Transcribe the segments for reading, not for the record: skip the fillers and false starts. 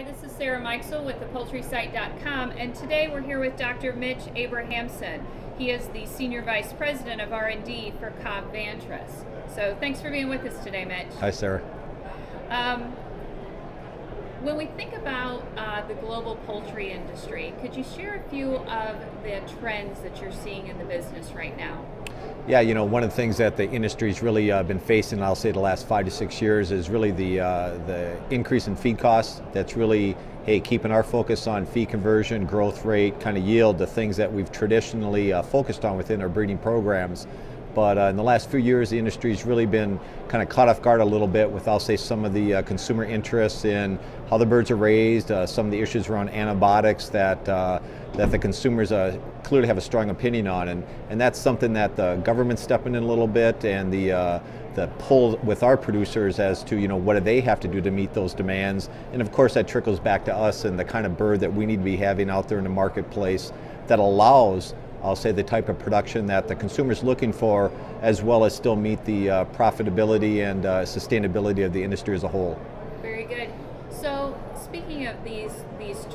Hi, this is Sarah Mikesell with the PoultrySite.com, and today we're here with Dr. Mitch Abrahamsen. He is the Senior Vice President of R&D for Cobb-Vantress. So thanks for being with us today, Mitch. Hi, Sarah. When we think about the global poultry industry, could you share a few of the trends that you're seeing in the business right now? Yeah, one of the things that the industry's really been facing, I'll say the last 5 to 6 years, is really the increase in feed costs. That's really, keeping our focus on feed conversion, growth rate, kind of yield, the things that we've traditionally focused on within our breeding programs. But in the last few years, the industry's really been kind of caught off guard a little bit with, I'll say, some of the consumer interests in how the birds are raised, some of the issues around antibiotics that the consumers clearly have a strong opinion on, and that's something that the government's stepping in a little bit, and the pull with our producers as to what do they have to do to meet those demands, and of course that trickles back to us and the kind of bird that we need to be having out there in the marketplace that allows, I'll say, the type of production that the consumer's looking for, as well as still meet the profitability and sustainability of the industry as a whole. Very good. So speaking of these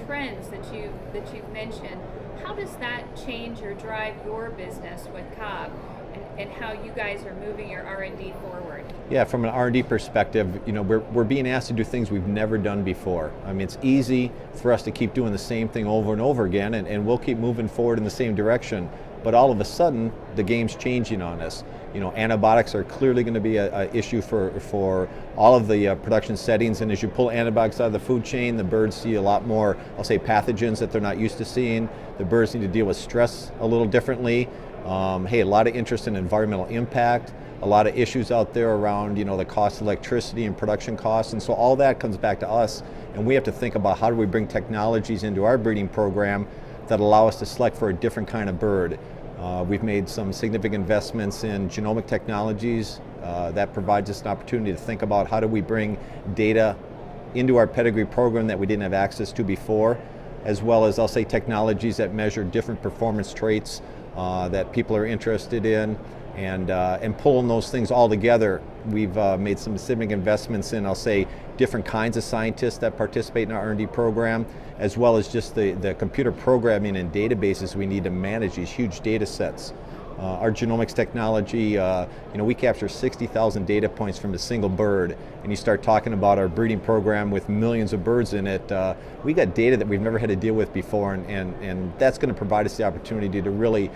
trends that you've mentioned, how does that change or drive your business with Cobb, and how you guys are moving your R&D forward? Yeah, from an R&D perspective, we're being asked to do things we've never done before. I mean, it's easy for us to keep doing the same thing over and over again, and we'll keep moving forward in the same direction. But all of a sudden, the game's changing on us. Antibiotics are clearly going to be an issue for all of the production settings, and as you pull antibiotics out of the food chain, the birds see a lot more, I'll say, pathogens that they're not used to seeing. The birds need to deal with stress a little differently. A lot of interest in environmental impact, a lot of issues out there around the cost of electricity and production costs, and so all that comes back to us, and we have to think about how do we bring technologies into our breeding program that allow us to select for a different kind of bird. We've made some significant investments in genomic technologies that provides us an opportunity to think about how do we bring data into our pedigree program that we didn't have access to before, as well as, I'll say, technologies that measure different performance traits that people are interested in, and pulling those things all together. We've made some significant investments in, I'll say, different kinds of scientists that participate in our R&D program, as well as just the computer programming and databases we need to manage these huge data sets. Our genomics technology, we capture 60,000 data points from a single bird, and you start talking about our breeding program with millions of birds in it, we got data that we've never had to deal with before, and that's going to provide us the opportunity to really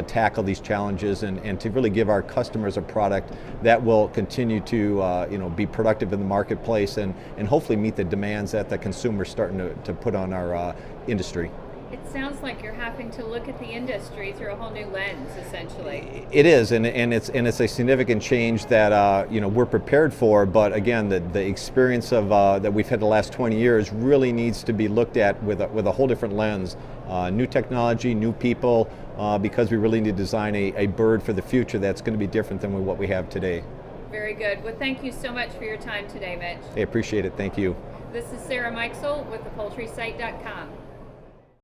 tackle these challenges and to really give our customers a product that will continue to be productive in the marketplace and hopefully meet the demands that the consumer's starting to put on our industry. It sounds like you're having to look at the industry through a whole new lens, essentially. It is, and it's a significant change that we're prepared for. But again, the experience of that we've had the last 20 years really needs to be looked at with a whole different lens. New technology, new people, because we really need to design a bird for the future that's going to be different than what we have today. Very good. Well, thank you so much for your time today, Mitch. I appreciate it. Thank you. This is Sarah Mikesell with the PoultrySite.com.